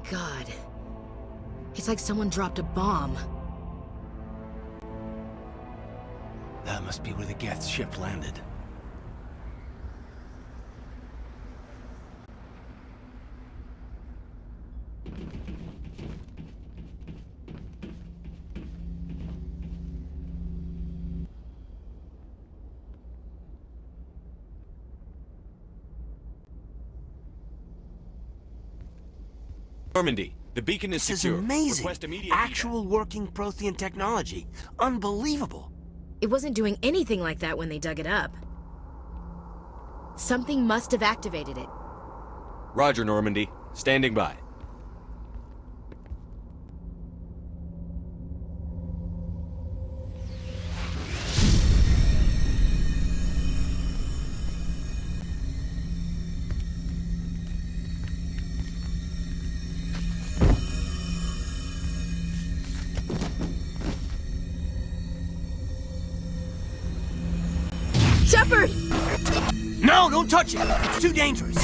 god. It's like someone dropped a bomb. That must be where the Geth's ship landed. Normandy, the beacon is This secure. is amazing. Request immediate Actual working Prothean technology. Unbelievable. It wasn't doing anything like that when they dug it up. Something must have activated it. Roger, Normandy. Standing by. Shepard! No, don't touch it! It's too dangerous!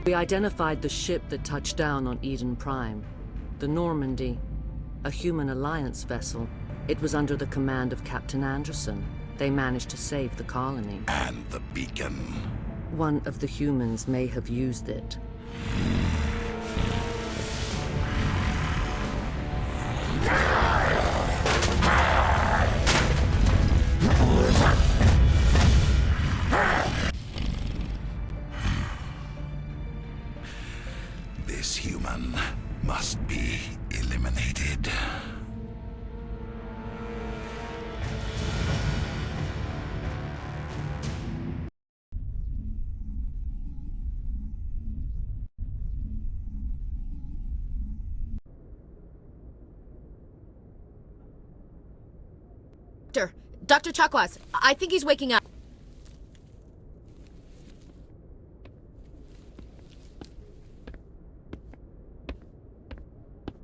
We identified the ship that touched down on Eden Prime. The Normandy, a human alliance vessel. It was under the command of Captain Anderson. They managed to save the colony. And the beacon. One of the humans may have used it. This human must be eliminated. Dr. Chakwas, I think he's waking up.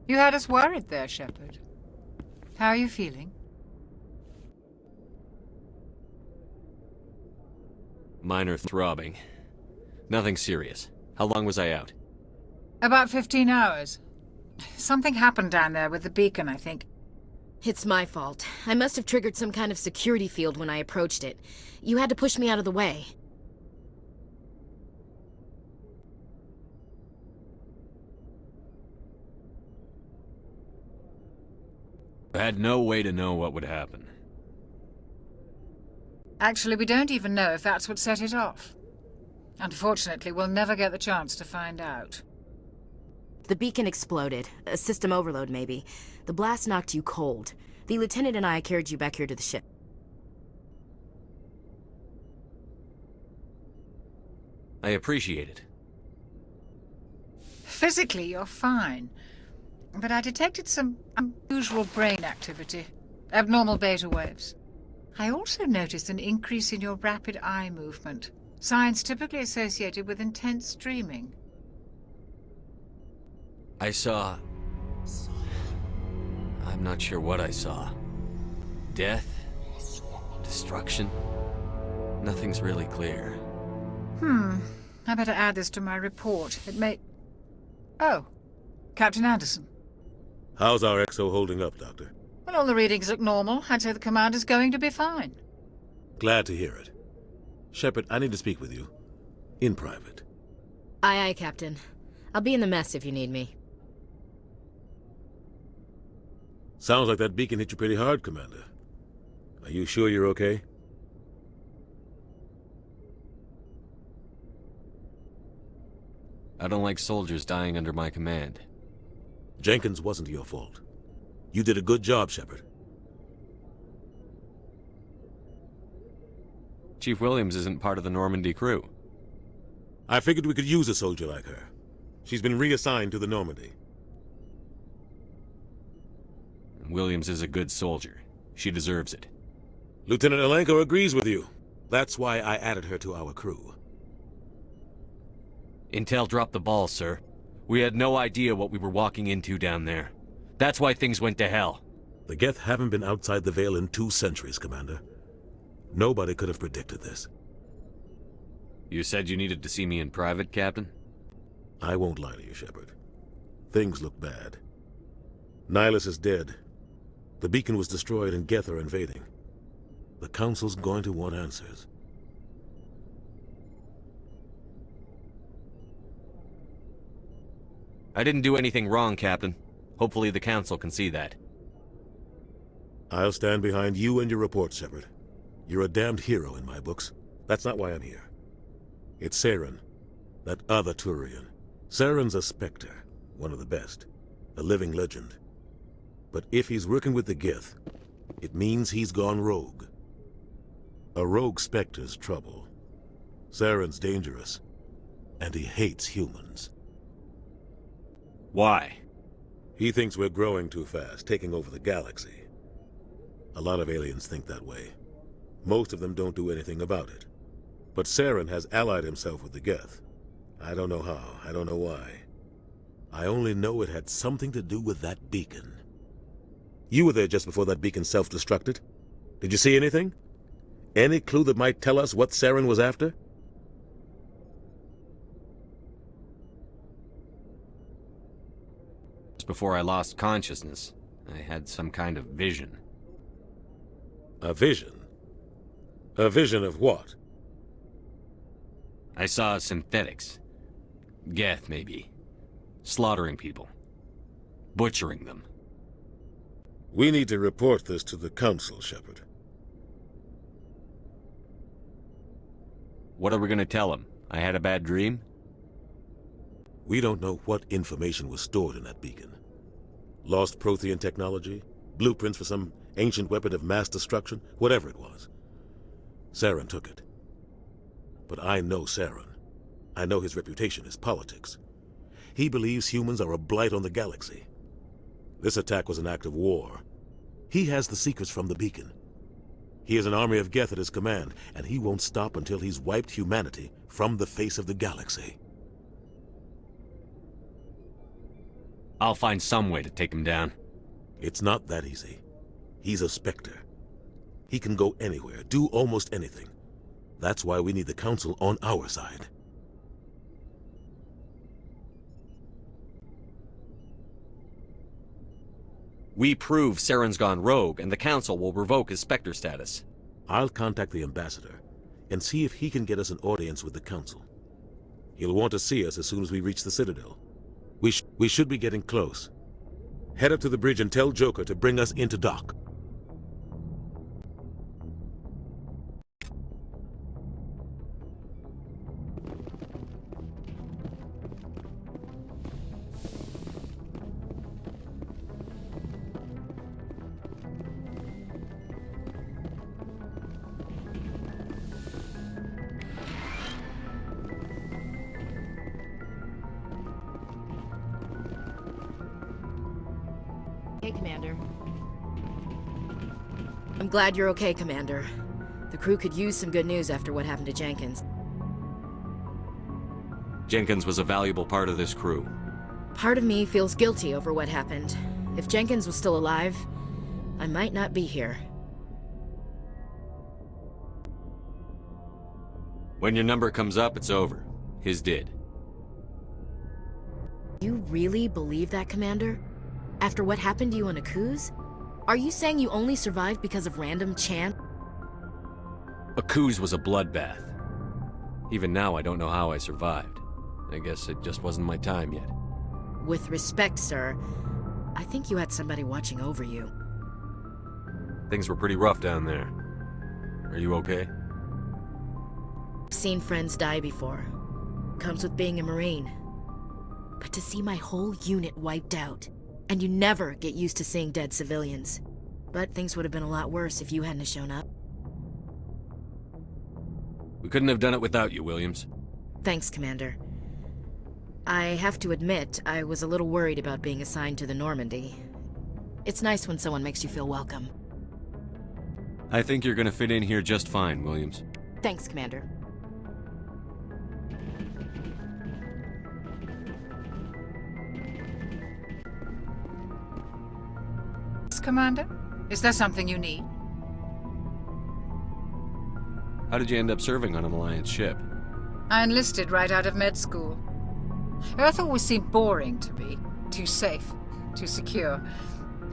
You had us worried there, Shepard. How are you feeling? Minor throbbing. Nothing serious. How long was I out? About 15 hours. Something happened down there with the beacon, I think. It's my fault. I must have triggered some kind of security field when I approached it. You had to push me out of the way. I had no way to know what would happen. Actually, we don't even know if that's what set it off. Unfortunately, we'll never get the chance to find out. The beacon exploded. A system overload, maybe. The blast knocked you cold. The lieutenant and I carried you back here to the ship. I appreciate it. Physically, you're fine. But I detected some unusual brain activity. Abnormal beta waves. I also noticed an increase in your rapid eye movement. Signs typically associated with intense dreaming. I saw... I'm not sure what I saw. Death? Destruction? Nothing's really clear. I better add this to my report. It may... Oh, Captain Anderson. How's our XO holding up, Doctor? Well, all the readings look normal. I'd say the commander's going to be fine. Glad to hear it. Shepard, I need to speak with you. In private. Aye, aye, Captain. I'll be in the mess if you need me. Sounds like that beacon hit you pretty hard, Commander. Are you sure you're okay? I don't like soldiers dying under my command. Jenkins wasn't your fault. You did a good job, Shepard. Chief Williams isn't part of the Normandy crew. I figured we could use a soldier like her. She's been reassigned to the Normandy. Williams is a good soldier. She deserves it. Lieutenant Alenko agrees with you. That's why I added her to our crew. Intel dropped the ball, sir. We had no idea what we were walking into down there. That's why things went to hell. The Geth haven't been outside the Veil in 2 centuries, Commander. Nobody could have predicted this. You said you needed to see me in private, Captain? I won't lie to you, Shepard. Things look bad. Nihilus is dead. The beacon was destroyed and Geth are invading. The Council's going to want answers. I didn't do anything wrong, Captain. Hopefully the Council can see that. I'll stand behind you and your report, Shepard. You're a damned hero in my books. That's not why I'm here. It's Saren, that other Turian. Saren's a Spectre, one of the best, a living legend. But if he's working with the Geth, it means he's gone rogue. A rogue Spectre's trouble. Saren's dangerous, and he hates humans. Why? He thinks we're growing too fast, taking over the galaxy. A lot of aliens think that way. Most of them don't do anything about it. But Saren has allied himself with the Geth. I don't know how, I don't know why. I only know it had something to do with that beacon. You were there just before that beacon self-destructed. Did you see anything? Any clue that might tell us what Saren was after? Just before I lost consciousness, I had some kind of vision. A vision? A vision of what? I saw synthetics. Geth, maybe. Slaughtering people. Butchering them. We need to report this to the Council, Shepard. What are we gonna tell them? I had a bad dream? We don't know what information was stored in that beacon. Lost Prothean technology? Blueprints for some ancient weapon of mass destruction? Whatever it was. Saren took it. But I know Saren. I know his reputation is politics. He believes humans are a blight on the galaxy. This attack was an act of war. He has the secrets from the beacon. He has an army of Geth at his command, and he won't stop until he's wiped humanity from the face of the galaxy. I'll find some way to take him down. It's not that easy. He's a Spectre. He can go anywhere, do almost anything. That's why we need the Council on our side. We prove Saren's gone rogue, and the Council will revoke his Spectre status. I'll contact the Ambassador and see if he can get us an audience with the Council. He'll want to see us as soon as we reach the Citadel. We should be getting close. Head up to the bridge and tell Joker to bring us into dock. Hey, Commander. I'm glad you're okay, Commander. The crew could use some good news after what happened to Jenkins. Jenkins was a valuable part of this crew. Part of me feels guilty over what happened. If Jenkins was still alive, I might not be here. When your number comes up, it's over. His did. You really believe that, Commander? After what happened to you on Akuz? Are you saying you only survived because of random chance? Akuz was a bloodbath. Even now, I don't know how I survived. I guess it just wasn't my time yet. With respect, sir, I think you had somebody watching over you. Things were pretty rough down there. Are you okay? I've seen friends die before. Comes with being a Marine. But to see my whole unit wiped out, and you never get used to seeing dead civilians. But things would have been a lot worse if you hadn't shown up. We couldn't have done it without you, Williams. Thanks, Commander. I have to admit, I was a little worried about being assigned to the Normandy. It's nice when someone makes you feel welcome. I think you're gonna fit in here just fine, Williams. Thanks, Commander. Commander? Is there something you need? How did you end up serving on an Alliance ship? I enlisted right out of med school. Earth always seemed boring to me. Too safe, too secure.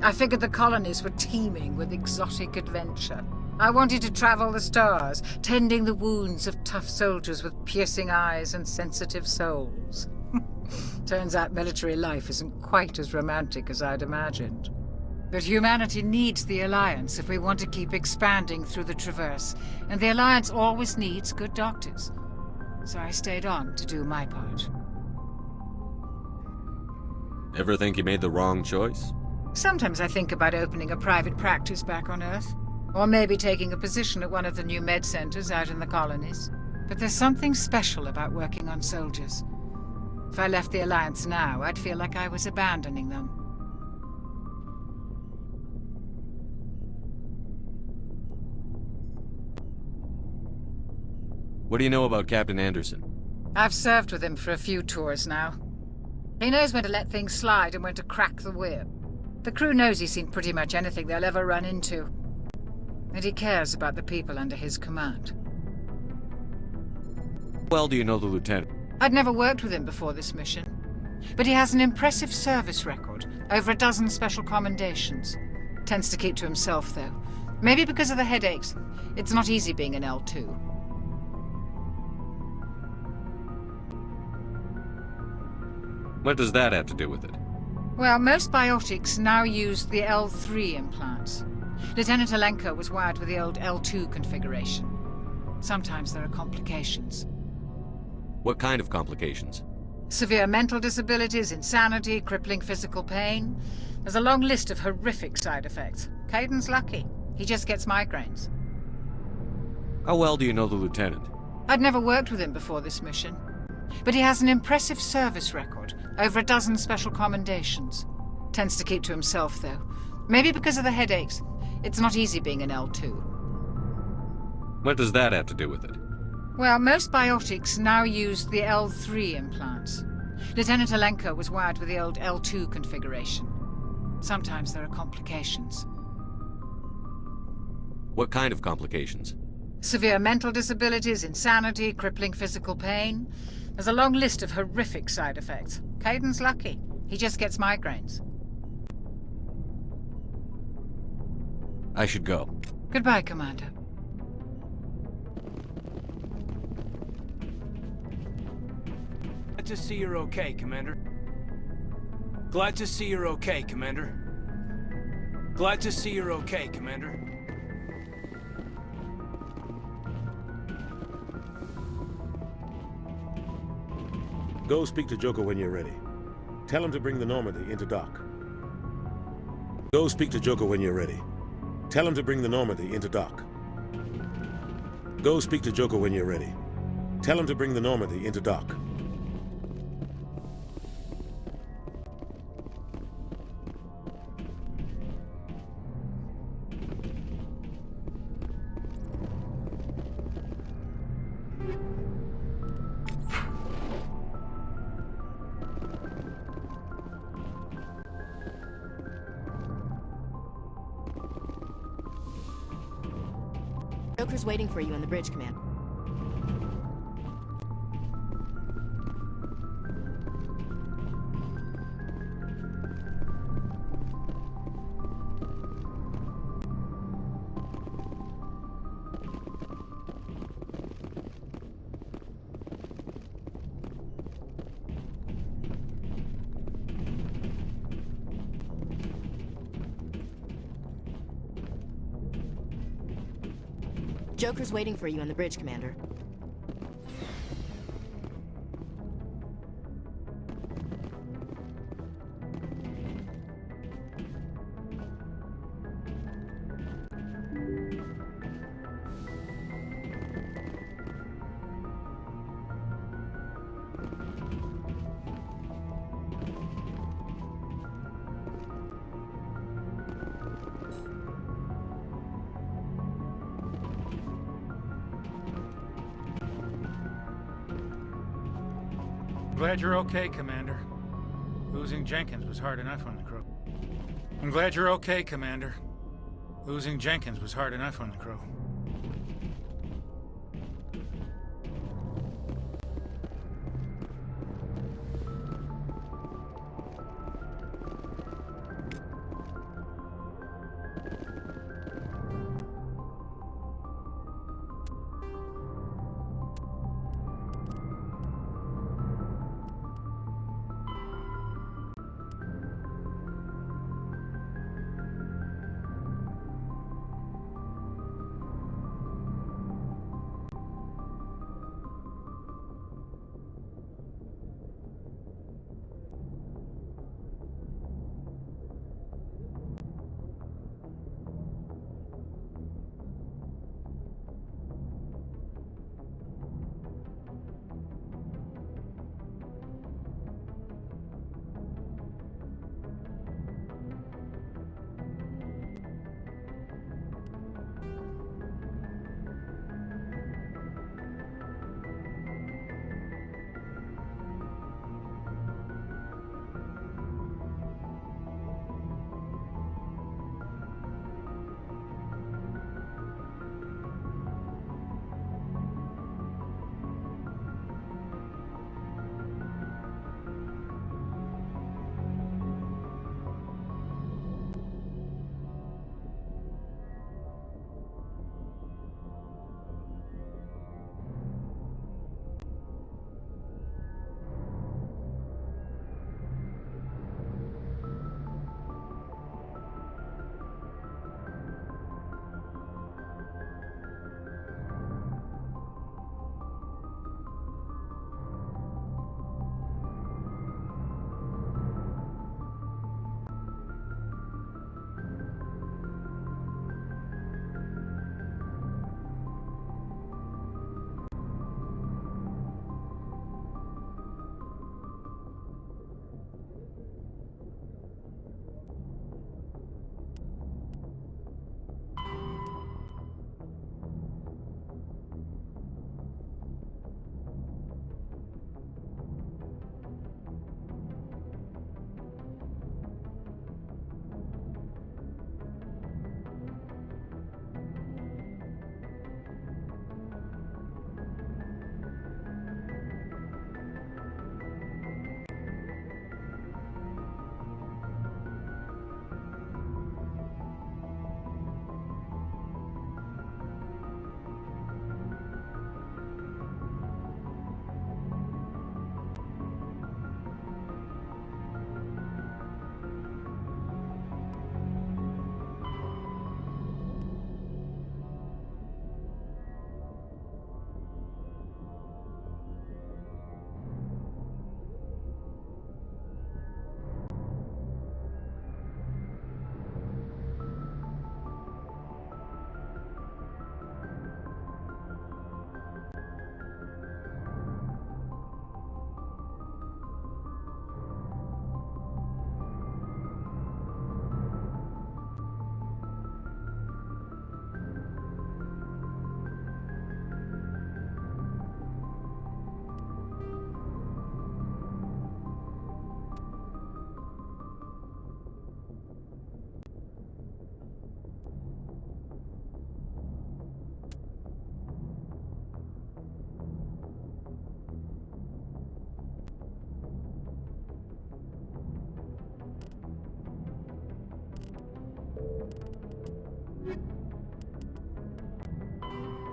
I figured the colonies were teeming with exotic adventure. I wanted to travel the stars, tending the wounds of tough soldiers with piercing eyes and sensitive souls. Turns out military life isn't quite as romantic as I'd imagined. But humanity needs the Alliance if we want to keep expanding through the Traverse, and the Alliance always needs good doctors. So I stayed on to do my part. Ever think you made the wrong choice? Sometimes I think about opening a private practice back on Earth, or maybe taking a position at one of the new med centers out in the colonies. But there's something special about working on soldiers. If I left the Alliance now, I'd feel like I was abandoning them. What do you know about Captain Anderson? I've served with him for a few tours now. He knows when to let things slide and when to crack the whip. The crew knows he's seen pretty much anything they'll ever run into. And he cares about the people under his command. Well, do you know the lieutenant? I'd never worked with him before this mission. But he has an impressive service record, over a dozen special commendations. Tends to keep to himself, though. Maybe because of the headaches. It's not easy being an L2. What does that have to do with it? Well, most biotics now use the L3 implants. Lieutenant Alenko was wired with the old L2 configuration. Sometimes there are complications. What kind of complications? Severe mental disabilities, insanity, crippling physical pain. There's a long list of horrific side effects. Caden's lucky. He just gets migraines. How well do you know the lieutenant? I'd never worked with him before this mission. But he has an impressive service record, over a dozen special commendations. Tends to keep to himself, though. Maybe because of the headaches. It's not easy being an L2. What does that have to do with it? Well, most biotics now use the L3 implants. Lieutenant Alenko was wired with the old L2 configuration. Sometimes there are complications. What kind of complications? Severe mental disabilities, insanity, crippling physical pain. There's a long list of horrific side effects. Caden's lucky. He just gets migraines. I should go. Goodbye, Commander. Glad to see you're okay, Commander. Glad to see you're okay, Commander. Glad to see you're okay, Commander. Go speak to Joker when you're ready. Tell him to bring the Normandy into dock. Go speak to Joker when you're ready. Tell him to bring the Normandy into dock. Go speak to Joker when you're ready. Tell him to bring the Normandy into dock. Joker's waiting for you on the bridge, Command. Joker's waiting for you on the bridge, Commander. glad you're okay, Commander. Losing Jenkins was hard enough on the crew. I'm glad you're okay, Commander. Losing Jenkins was hard enough on the crew.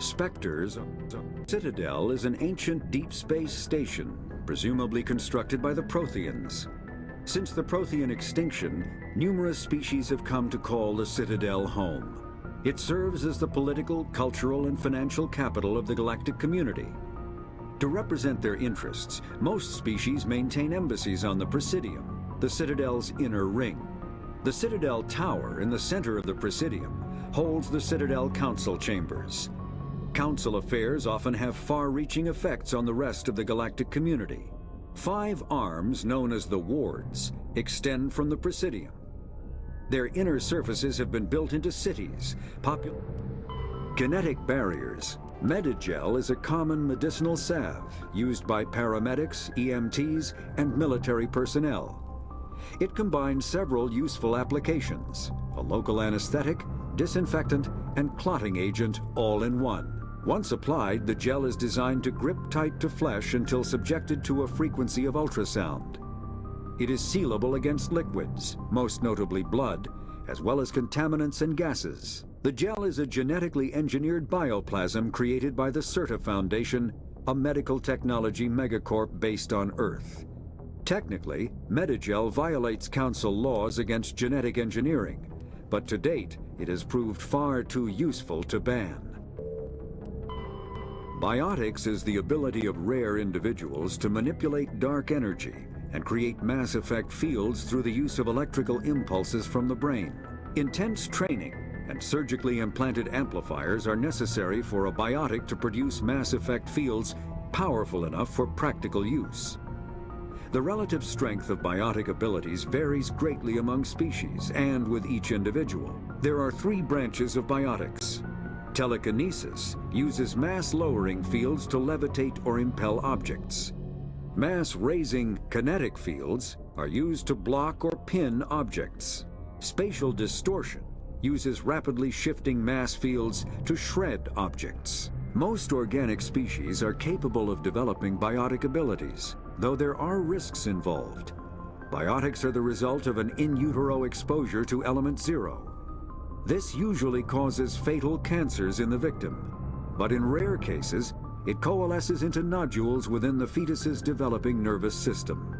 Spectres. Citadel is an ancient deep space station, presumably constructed by the Protheans. Since the Prothean extinction, numerous species have come to call the Citadel home. It serves as the political, cultural, and financial capital of the galactic community. To represent their interests, most species maintain embassies on the Presidium, the Citadel's inner ring. The Citadel Tower in the center of the Presidium holds the Citadel Council Chambers. Council affairs often have far-reaching effects on the rest of the galactic community. 5 arms, known as the Wards, extend from the Presidium. Their inner surfaces have been built into cities, kinetic barriers, Medigel is a common medicinal salve used by paramedics, EMTs, and military personnel. It combines several useful applications: a local anesthetic, disinfectant, and clotting agent all in one. Once applied, the gel is designed to grip tight to flesh until subjected to a frequency of ultrasound. It is sealable against liquids, most notably blood, as well as contaminants and gases. The gel is a genetically engineered bioplasm created by the CERTA Foundation, a medical technology megacorp based on Earth. Technically, Medigel violates council laws against genetic engineering, but to date, it has proved far too useful to ban. Biotics is the ability of rare individuals to manipulate dark energy and create mass effect fields through the use of electrical impulses from the brain. Intense training and surgically implanted amplifiers are necessary for a biotic to produce mass effect fields powerful enough for practical use. The relative strength of biotic abilities varies greatly among species and with each individual. There are 3 branches of biotics. Telekinesis uses mass-lowering fields to levitate or impel objects. Mass-raising kinetic fields are used to block or pin objects. Spatial distortion uses rapidly shifting mass fields to shred objects. Most organic species are capable of developing biotic abilities, though there are risks involved. Biotics are the result of an in utero exposure to element 0. This usually causes fatal cancers in the victim, but in rare cases, it coalesces into nodules within the fetus's developing nervous system.